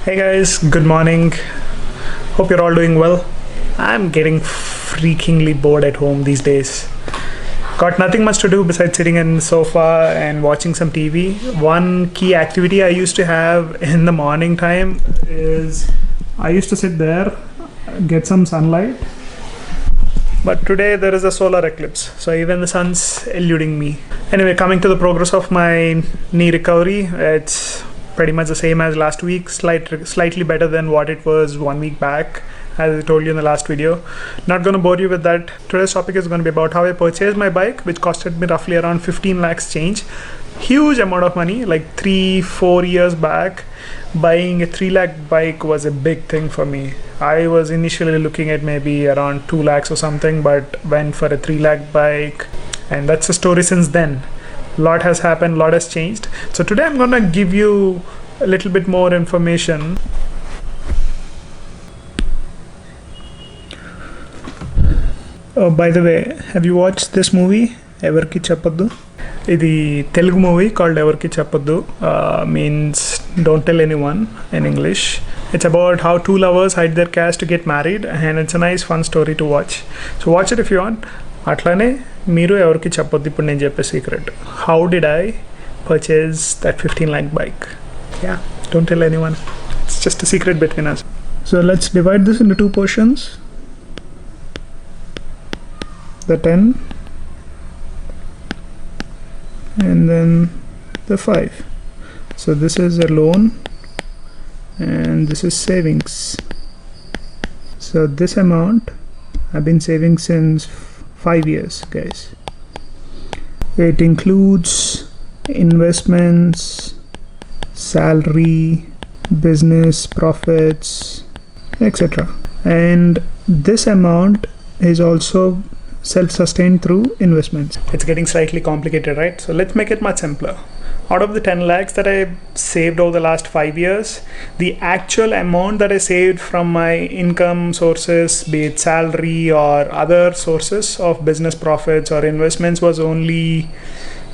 Hey guys, good morning. Hope you're all doing well. I'm getting freakingly bored at home these days. Got nothing much to do besides sitting in the sofa and watching some TV. One key activity I used to have in the morning time is I used to sit there, get some sunlight. But today there is a solar eclipse, so even the sun's eluding me. Anyway, coming to the progress of my knee recovery, it's pretty much the same as last week, slightly better than what it was 1 week back, as I told you in the last video. Not going to bore you with that. Today's topic is going to be about how I purchased my bike, which costed me roughly around 15 lakhs change. Huge amount of money. Like 3-4 years back, buying a 3 lakh bike was a big thing for me. I was initially looking at maybe around 2 lakhs or something, but went for a 3 lakh bike, and that's the story since then. Lot has happened, lot has changed. So today I'm gonna give you a little bit more information. Oh, by the way, have you watched this movie, Evarki Chappaddu? The Telugu movie called Evarki Chappaddu means don't tell anyone in English. It's about how two lovers hide their cash to get married, and it's a nice fun story to watch. So watch it if you want. అట్లానే మీరు ఎవరికి చెప్పొద్దు ఇప్పుడు నేను చెప్పే secret. How did I purchase that 15 lakh bike? Yeah, don't tell anyone. It's just a secret between us. So let's divide this into two portions. The 10 and then the 5. So this is a loan and this is savings. So this amount I've been saving since 5 years, guys. It includes investments, salary, business profits, etc. And this amount is also self-sustained through investments. It's getting slightly complicated, right? So let's make it much simpler. Out of the 10 lakhs that I saved over the last 5 years, the actual amount that I saved from my income sources, be it salary or other sources of business profits or investments, was only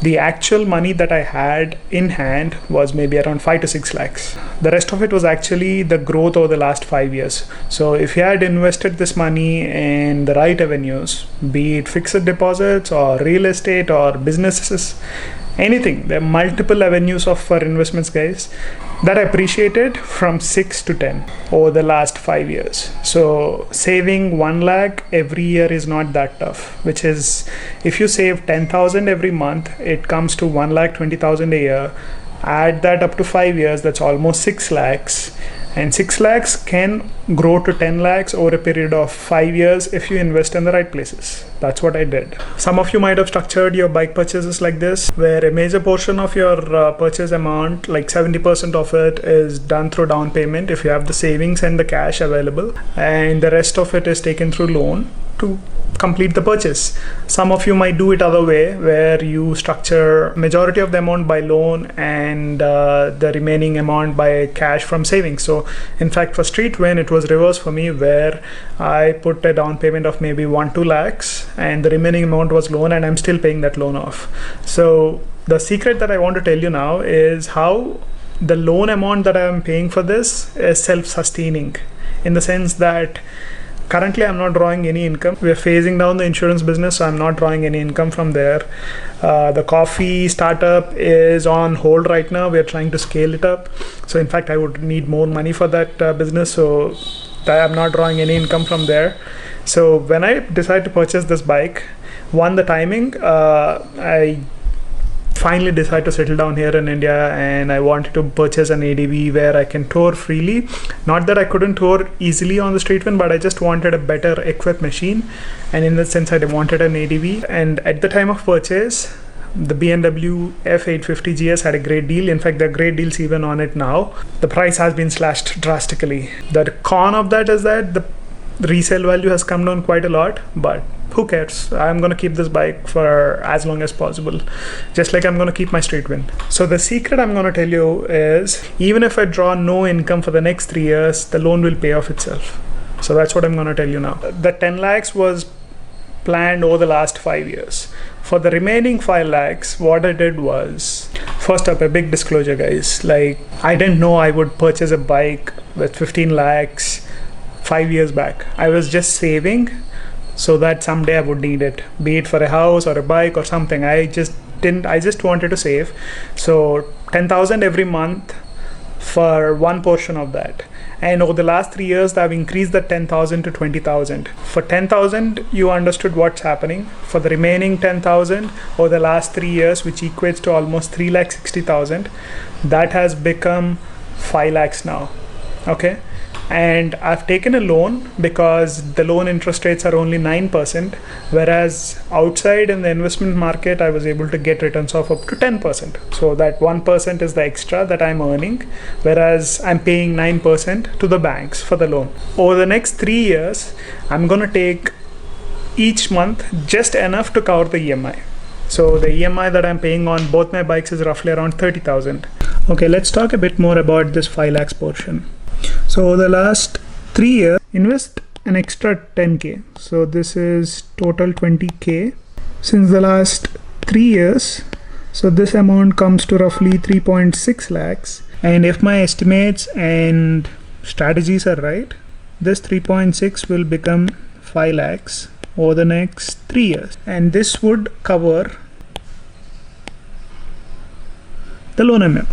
the actual money that I had in hand was maybe around 5 to 6 lakhs. The rest of it was actually the growth over the last 5 years. So if you had invested this money in the right avenues, be it fixed deposits or real estate or businesses, anything, there are multiple avenues for investments, guys, that I appreciated from 6 to 10 over the last 5 years. So saving 1 lakh every year is not that tough, which is, if you save 10,000 every month, it comes to 1,20,000 a year. Add that up to 5 years, that's almost 6 lakhs. And 6 lakhs can grow to 10 lakhs over a period of 5 years if you invest in the right places. That's what I did. Some of you might have structured your bike purchases like this, where a major portion of your purchase amount, like 70% of it, is done through down payment if you have the savings and the cash available, and the rest of it is taken through loan to complete the purchase. Some of you might do it other way, where you structure majority of the amount by loan and the remaining amount by cash from savings. So in fact, for Street Win, it was reverse for me, where I put a down payment of maybe 1-2 lakhs and the remaining amount was loan, and I'm still paying that loan off. So the secret that I want to tell you now is how the loan amount that I'm paying for this is self-sustaining, in the sense that currently I'm not drawing any income. We're phasing down the insurance business, so I'm not drawing any income from there. The coffee startup is on hold right now. We're trying to scale it up. So in fact, I would need more money for that business, so I'm not drawing any income from there. So when I decided to purchase this bike, one, the timing, I finally decided to settle down here in India, and I wanted to purchase an ADV where I can tour freely. Not that I couldn't tour easily on the Street Win, but I just wanted a better equipped machine, and in that sense I wanted an ADV. And at the time of purchase, the BMW F850 GS had a great deal. In fact, there are great deals even on it now. The price has been slashed drastically. The con of that is that the resale value has come down quite a lot, but who cares? I'm going to keep this bike for as long as possible, just like I'm going to keep my Street Win. So the secret I'm going to tell you is, even if I draw no income for the next 3 years, the loan will pay off itself. So that's what I'm going to tell you now. The 10 lakhs was planned over the last 5 years. For the remaining 5 lakhs, what I did was, first up, a big disclosure, guys. Like, I didn't know I would purchase a bike with 15 lakhs 5 years back. I was just saving so that someday I would need it, be it for a house or a bike or something. I just wanted to save. So 10,000 every month for one portion of that. And over the last 3 years, I've increased that 10,000 to 20,000. For 10,000, you understood what's happening. For the remaining 10,000 over the last 3 years, which equates to almost 3,60,000, that has become 5 lakhs now. Okay. And I've taken a loan because the loan interest rates are only 9%, whereas outside in the investment market, I was able to get returns of up to 10%. So that 1% is the extra that I'm earning, whereas I'm paying 9% to the banks for the loan. Over the next 3 years, I'm going to take each month just enough to cover the EMI. So the EMI that I'm paying on both my bikes is roughly around 30,000. Okay, let's talk a bit more about this 5 lakhs portion. So the last 3 years, invest an extra 10k. So this is total 20k. Since the last 3 years, so this amount comes to roughly 3.6 lakhs. And if my estimates and strategies are right, this 3.6 will become 5 lakhs over the next 3 years. And this would cover the loan amount.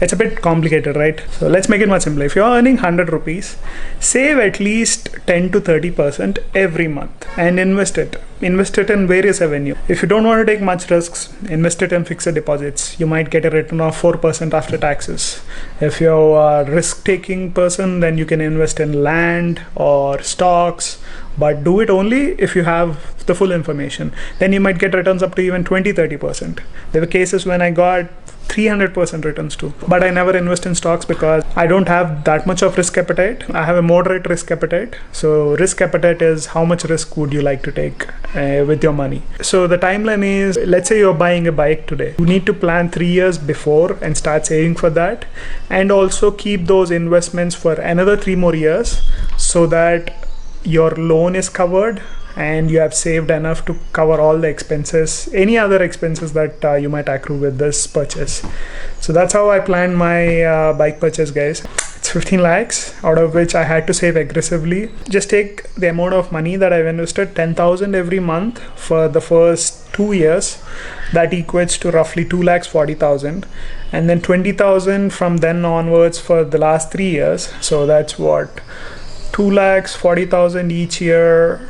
It's a bit complicated, right? So let's make it much simpler. If you're earning 100 rupees, save at least 10 to 30% every month and invest it. Invest it in various avenues. If you don't want to take much risks, invest it in fixed deposits. You might get a return of 4% after taxes. If you're a risk-taking person, then you can invest in land or stocks, but do it only if you have the full information. Then you might get returns up to even 20-30%. There were cases when I got 300% returns too, but I never invest in stocks because I don't have that much of risk appetite. I have a moderate risk appetite. So risk appetite is how much risk would you like to take with your money. So the timeline is, let's say you're buying a bike today. You need to plan 3 years before and start saving for that, and also keep those investments for another 3 more years so that your loan is covered and you have saved enough to cover all the expenses, any other expenses that you might accrue with this purchase. So that's how I planned my bike purchase, guys. It's 15 lakhs, out of which I had to save aggressively. Just take the amount of money that I've invested, 10,000 every month for the first 2 years. That equates to roughly 2,40,000. And then 20,000 from then onwards for the last 3 years. So that's what? 2,40,000 each year.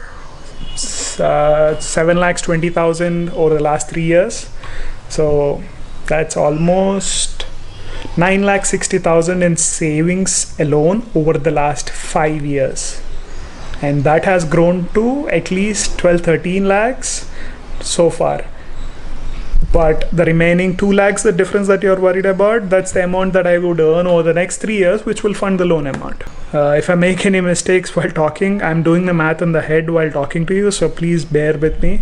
7,20,000 over the last 3 years. So that's almost 9,60,000 in savings alone over the last 5 years. And that has grown to at least 12-13 lakhs so far. But the remaining 2 lakhs, the difference that you're worried about, that's the amount that I would earn over the next 3 years, which will fund the loan amount. If I make any mistakes while talking, I'm doing the math in the head while talking to you, so please bear with me.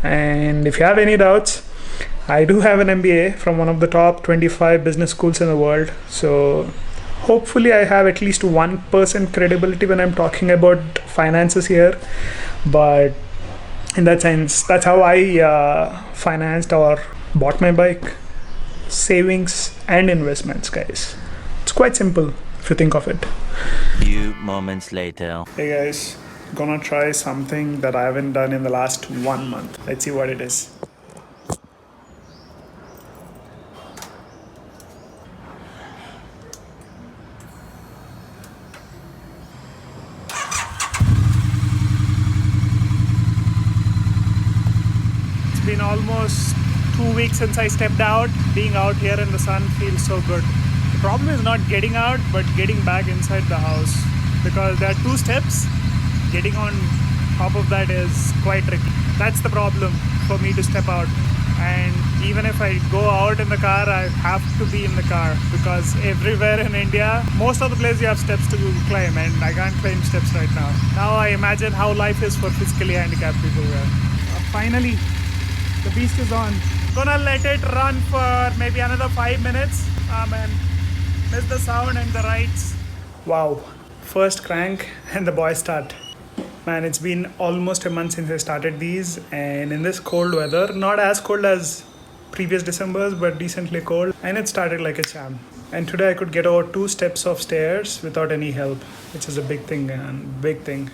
And if you have any doubts, I do have an MBA from one of the top 25 business schools in the world. So hopefully I have at least 1% credibility when I'm talking about finances here. But in that sense, that's how I financed or bought my bike. Savings and investments, guys. It's quite simple if you think of it. Few moments later. Hey guys, gonna try something that I haven't done in the last 1 month. Let's see what it is. It's been almost 2 weeks since I stepped out. Being out here in the sun feels so good. The problem is not getting out, but getting back inside the house, because there are 2 steps. Getting on top of that is quite tricky. That's the problem for me to step out. And even if I go out in the car, I have to be in the car, because everywhere in India, most of the places you have steps to climb, and I can't climb steps right now. Now I imagine how life is for physically handicapped people here. Finally, the beast is on. Gonna let it run for maybe another 5 minutes. And miss the sound and the rides. Wow, first crank and the boys start. Man, it's been almost a month since I started these, and in this cold weather, not as cold as previous Decembers, but decently cold, and it started like a champ. And today I could get over 2 steps of stairs without any help, which is a big thing, man, big thing.